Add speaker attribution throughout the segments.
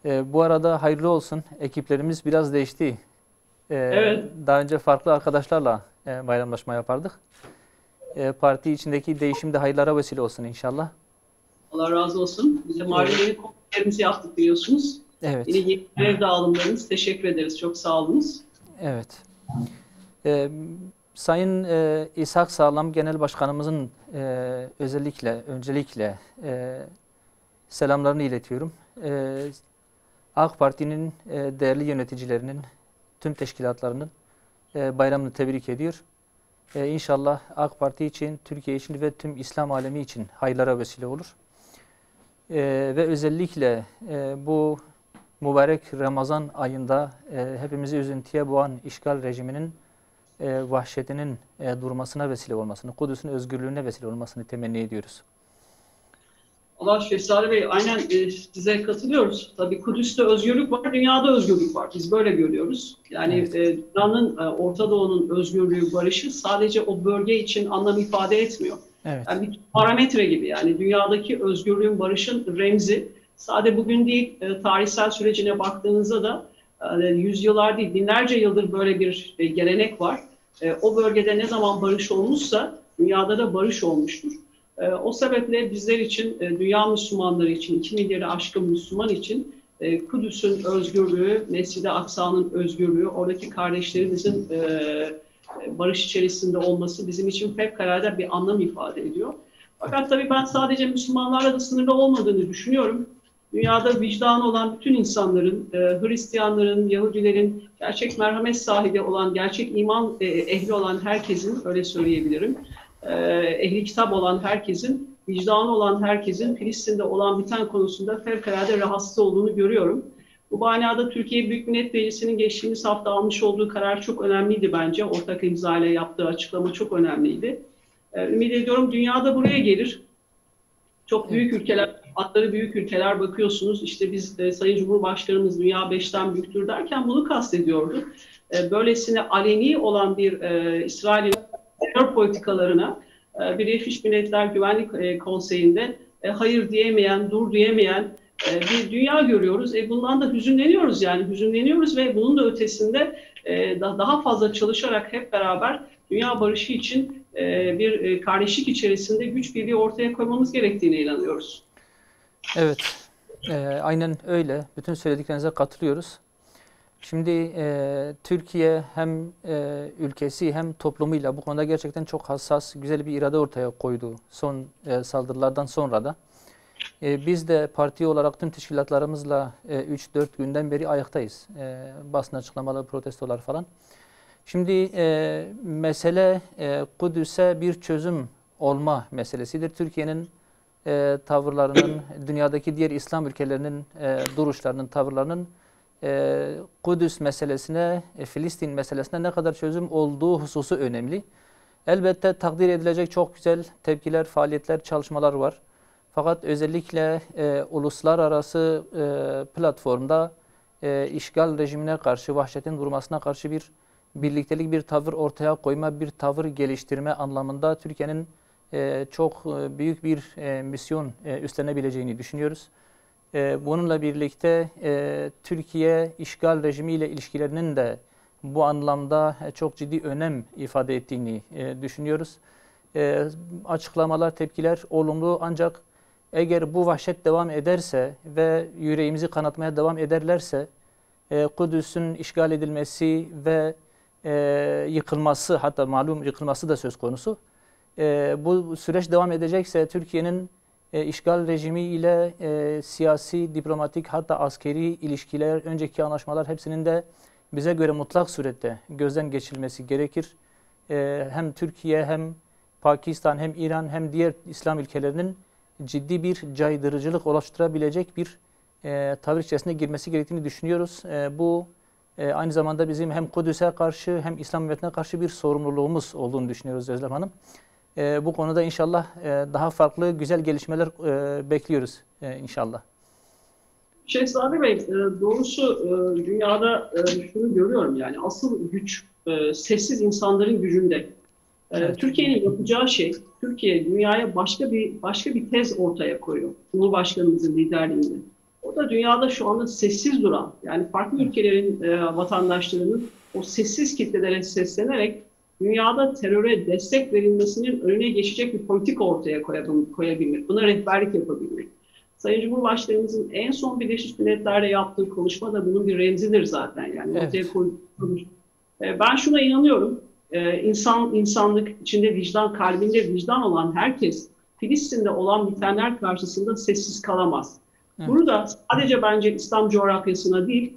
Speaker 1: Bu arada hayırlı olsun. Ekiplerimiz biraz değişti.
Speaker 2: Evet,
Speaker 1: Daha önce farklı arkadaşlarla bayramlaşma yapardık. Parti içindeki değişim de hayırlara vesile olsun inşallah.
Speaker 2: Allah razı olsun. Biz de malum
Speaker 1: Ee,
Speaker 2: yeni komiserimizi yaptık biliyorsunuz. Yine
Speaker 1: evet,
Speaker 2: yeni görev dağılımlarınız. Teşekkür ederiz. Çok sağ olunuz.
Speaker 1: evet. Ee, Sayın İshak Sağlam Genel Başkanımızın öncelikle selamlarını iletiyorum. AK Parti'nin değerli yöneticilerinin, tüm teşkilatlarının bayramını tebrik ediyor. İnşallah AK Parti için, Türkiye için ve tüm İslam alemi için hayırlara vesile olur. Ve özellikle bu mübarek Ramazan ayında hepimizi üzüntüye boğan işgal rejiminin vahşetinin durmasına vesile olmasını, Kudüs'ün özgürlüğüne vesile olmasını temenni ediyoruz.
Speaker 2: Allah Şehzade Bey, aynen size katılıyoruz. Tabii Kudüs'te özgürlük var, dünyada özgürlük var. Biz böyle görüyoruz. Yani
Speaker 1: Evet,
Speaker 2: dünyanın, Orta Doğu'nun özgürlüğü, barışı sadece o bölge için anlam ifade etmiyor.
Speaker 1: evet,
Speaker 2: Yani bir parametre gibi, yani dünyadaki özgürlüğün, barışın remzi. Sadece bugün değil, tarihsel sürecine baktığınızda da yüzyıllar değil, binlerce yıldır böyle bir gelenek var. O bölgede ne zaman barış olmuşsa dünyada da barış olmuştur. O sebeple bizler için, dünya Müslümanları için, 2 milyarı aşkın Müslüman için Kudüs'ün özgürlüğü, Mescid-i Aksa'nın özgürlüğü, oradaki kardeşlerimizin barış içerisinde olması bizim için fevkalade bir anlam ifade ediyor. Fakat tabii ben sadece Müslümanlarla da sınırlı olmadığını düşünüyorum. Dünyada vicdanı olan bütün insanların, Hristiyanların, Yahudilerin, gerçek merhamet sahibi olan, gerçek iman ehli olan herkesin, öyle söyleyebilirim, ehli kitap olan herkesin, vicdanı olan herkesin Filistin'de olan biten konusunda fevkalade rahatsız olduğunu görüyorum. Bu manada Türkiye Büyük Millet Meclisi'nin geçtiğimiz hafta almış olduğu karar çok önemliydi bence. Ortak imza ile yaptığı açıklama çok önemliydi. Ümit ediyorum dünyada buraya gelir. Çok büyük
Speaker 1: evet,
Speaker 2: ülkeler, adları büyük ülkeler bakıyorsunuz. İşte biz Sayın Cumhurbaşkanımız dünya beşten büyüktür derken bunu kastediyordu. Böylesine aleni olan bir İsrail'in terör politikalarına Birleşmiş Milletler Güvenlik Konseyi'nde hayır diyemeyen, dur diyemeyen bir dünya görüyoruz. Bundan da hüzünleniyoruz, yani hüzünleniyoruz ve bunun da ötesinde daha fazla çalışarak hep beraber dünya barışı için bir kardeşlik içerisinde güç birliği ortaya koymamız gerektiğine inanıyoruz.
Speaker 1: evet. Aynen öyle. Bütün söylediklerinize katılıyoruz. Şimdi Türkiye hem ülkesi hem toplumuyla bu konuda gerçekten çok hassas, güzel bir irade ortaya koydu son saldırılardan sonra da. Biz de parti olarak tüm teşkilatlarımızla 3-4 günden beri ayaktayız. Basın açıklamaları, protestolar falan. Şimdi mesele Kudüs'e bir çözüm olma meselesidir. Türkiye'nin tavırlarının, dünyadaki diğer İslam ülkelerinin duruşlarının, tavırlarının Kudüs meselesine, Filistin meselesine ne kadar çözüm olduğu hususu önemli. Elbette takdir edilecek çok güzel tepkiler, faaliyetler, çalışmalar var. Fakat özellikle uluslararası platformda işgal rejimine karşı, vahşetin durmasına karşı bir birliktelik, bir tavır ortaya koyma, bir tavır geliştirme anlamında Türkiye'nin çok büyük bir misyon üstlenebileceğini düşünüyoruz. Bununla birlikte Türkiye işgal rejimiyle ilişkilerinin de bu anlamda çok ciddi önem ifade ettiğini düşünüyoruz. Açıklamalar, tepkiler olumlu, ancak eğer bu vahşet devam ederse ve yüreğimizi kanatmaya devam ederlerse Kudüs'ün işgal edilmesi ve yıkılması, hatta malum yıkılması da söz konusu. Bu süreç devam edecekse Türkiye'nin işgal rejimi ile siyasi, diplomatik, hatta askeri ilişkiler, önceki anlaşmalar hepsinin de bize göre mutlak surette gözden geçirilmesi gerekir. Hem Türkiye hem Pakistan hem İran hem diğer İslam ülkelerinin ciddi bir caydırıcılık oluşturabilecek bir tavır içerisine girmesi gerektiğini düşünüyoruz. Bu aynı zamanda bizim hem Kudüs'e karşı hem İslam ümmetine karşı bir sorumluluğumuz olduğunu düşünüyoruz Özlem Hanım. Bu konuda inşallah daha farklı güzel gelişmeler bekliyoruz inşallah.
Speaker 2: Şehzade Bey, doğrusu dünyada şunu görüyorum, yani asıl güç sessiz insanların gücünde.
Speaker 1: Evet,
Speaker 2: Türkiye'nin yapacağı şey, Türkiye dünyaya başka bir tez ortaya koyuyor. Cumhurbaşkanımızın liderliğinde. O da dünyada şu anda sessiz duran, yani farklı ülkelerin vatandaşlarının o sessiz kitlelere seslenerek dünyada teröre destek verilmesinin önüne geçecek bir politika ortaya koyabilmek, buna rehberlik yapabilmek. Sayın Cumhurbaşkanımızın en son Birleşmiş Milletler'de yaptığı konuşma da bunun bir remzidir zaten. Yani
Speaker 1: Evet.
Speaker 2: ortaya koyulmuş. Ben şuna inanıyorum. İnsanlık içinde vicdan, kalbinde vicdan olan herkes Filistin'de olan bitenler karşısında sessiz kalamaz.
Speaker 1: Evet.
Speaker 2: Bunu da sadece bence İslam coğrafyasına değil,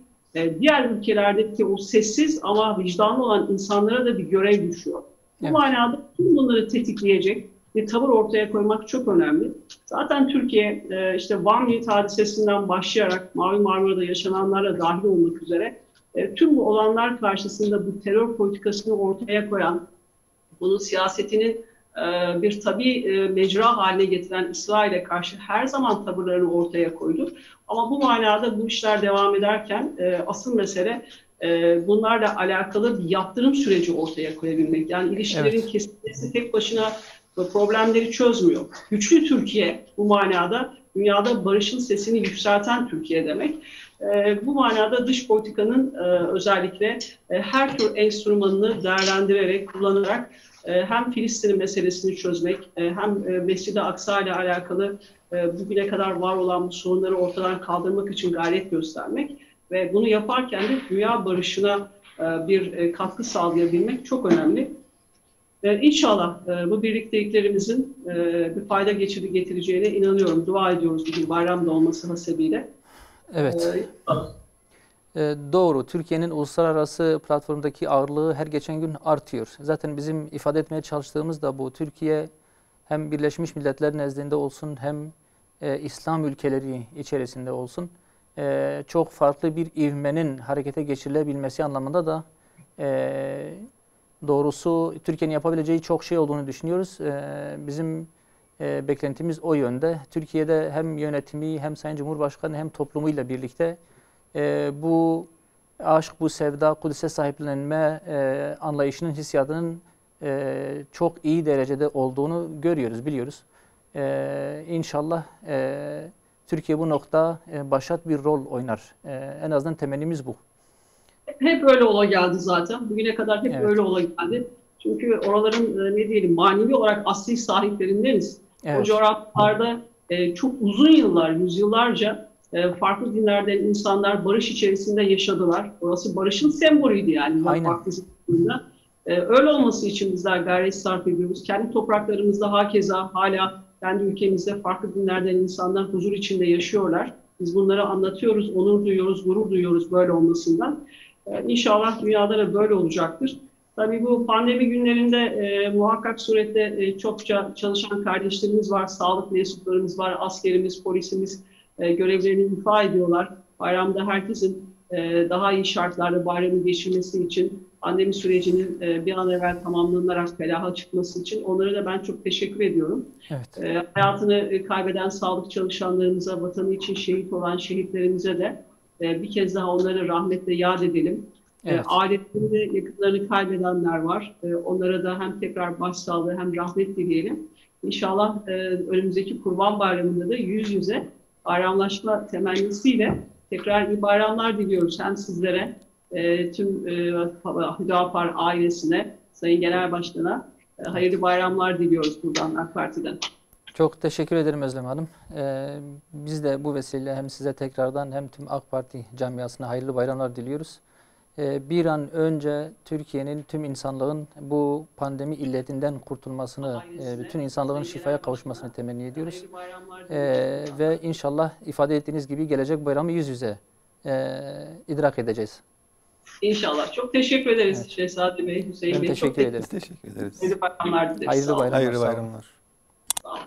Speaker 2: diğer ülkelerdeki o sessiz ama vicdanlı olan insanlara da bir görev düşüyor. Bu
Speaker 1: Evet.
Speaker 2: manada tüm bunları tetikleyecek bir tavır ortaya koymak çok önemli. Zaten Türkiye işte Van Milit hadisesinden başlayarak Mavi Marmara'da yaşananlarla dahil olmak üzere tüm bu olanlar karşısında bu terör politikasını ortaya koyan, bunun siyasetinin bir tabii mecra haline getiren İsrail'e karşı her zaman tavırlarını ortaya koydu. Ama bu manada bu işler devam ederken asıl mesele bunlarla alakalı bir yaptırım süreci ortaya koyabilmek. Yani ilişkilerin
Speaker 1: Evet.
Speaker 2: kesilmesi tek başına problemleri çözmüyor. Güçlü Türkiye bu manada dünyada barışın sesini yükselten Türkiye demek. Bu manada dış politikanın özellikle her tür enstrümanını değerlendirerek, kullanarak hem Filistin meselesini çözmek, hem Mescid-i Aksa ile alakalı bugüne kadar var olan bu sorunları ortadan kaldırmak için gayret göstermek ve bunu yaparken de dünya barışına bir katkı sağlayabilmek çok önemli. İnşallah bu birlikteliklerimizin bir fayda getireceğine inanıyorum. Dua ediyoruz bugün bayramda olması hasebiyle.
Speaker 1: Evet. Doğru. Türkiye'nin uluslararası platformdaki ağırlığı her geçen gün artıyor. Zaten bizim ifade etmeye çalıştığımız da bu. Türkiye hem Birleşmiş Milletler nezdinde olsun hem İslam ülkeleri içerisinde olsun çok farklı bir ivmenin harekete geçirilebilmesi anlamında da doğrusu Türkiye'nin yapabileceği çok şey olduğunu düşünüyoruz. Bizim beklentimiz o yönde. Türkiye'de hem yönetimi hem Sayın Cumhurbaşkanı hem toplumuyla birlikte bu aşk, bu sevda, Kudüs'e sahiplenme anlayışının, hissiyatının çok iyi derecede olduğunu görüyoruz, biliyoruz. İnşallah Türkiye bu nokta başat bir rol oynar. En azından temennimiz bu.
Speaker 2: Hep öyle ola geldi zaten. Bugüne kadar hep
Speaker 1: Evet.
Speaker 2: öyle ola geldi. Çünkü oraların ne diyelim manevi olarak asli sahiplerindeniz.
Speaker 1: Evet.
Speaker 2: O coğrafyalarda çok uzun yıllar, yüzyıllarca farklı dinlerden insanlar barış içerisinde yaşadılar. Orası barışın sembolüydü yani.
Speaker 1: Aynen.
Speaker 2: Öyle olması için bizler gayret sarf ediyoruz. Kendi topraklarımızda hakeza hala kendi ülkemizde farklı dinlerden insanlar huzur içinde yaşıyorlar. Biz bunları anlatıyoruz, onur duyuyoruz, gurur duyuyoruz böyle olmasından. İnşallah dünyada da böyle olacaktır. Tabii bu pandemi günlerinde muhakkak surette çokça çalışan kardeşlerimiz var, sağlık mensuplarımız var, askerimiz, polisimiz görevlerini ifa ediyorlar. Bayramda herkesin daha iyi şartlarda bayramı geçirmesi için, pandemi sürecinin bir an evvel tamamlanarak felaha çıkması için onlara da ben çok teşekkür ediyorum.
Speaker 1: Evet.
Speaker 2: Hayatını kaybeden sağlık çalışanlarımıza, vatanı için şehit olan şehitlerimize de bir kez daha onları rahmetle yad edelim.
Speaker 1: Evet.
Speaker 2: Ailelerinde yakınlarını kaybedenler var. Onlara da hem tekrar başsağlığı hem rahmet dileyelim. İnşallah önümüzdeki Kurban Bayramı'nda da yüz yüze bayramlaşma temennisiyle tekrar iyi bayramlar diliyoruz. Hem sizlere, tüm Hüdapar ailesine, Sayın Genel Başkan'a hayırlı bayramlar diliyoruz buradan AK Parti'den.
Speaker 1: Çok teşekkür ederim Özlem Hanım. Biz de bu vesileyle hem size tekrardan hem tüm AK Parti camiasına hayırlı bayramlar diliyoruz. Bir an önce Türkiye'nin, tüm insanlığın bu pandemi illetinden kurtulmasını, bütün insanlığın şifaya kavuşmasını temenni ediyoruz. Ve inşallah ifade ettiğiniz gibi gelecek bayramı yüz yüze idrak edeceğiz.
Speaker 2: İnşallah. Çok teşekkür ederiz
Speaker 1: Evet.
Speaker 2: Şehzade Bey, Hüseyin
Speaker 1: Ben
Speaker 2: Bey.
Speaker 1: teşekkür ederim.
Speaker 3: Teşekkür ederiz.
Speaker 2: Hayırlı bayramlar dileriz.
Speaker 1: Hayırlı bayramlar.
Speaker 3: Hayırlı
Speaker 1: sağ olun.
Speaker 3: bayramlar.
Speaker 2: Sağ olun.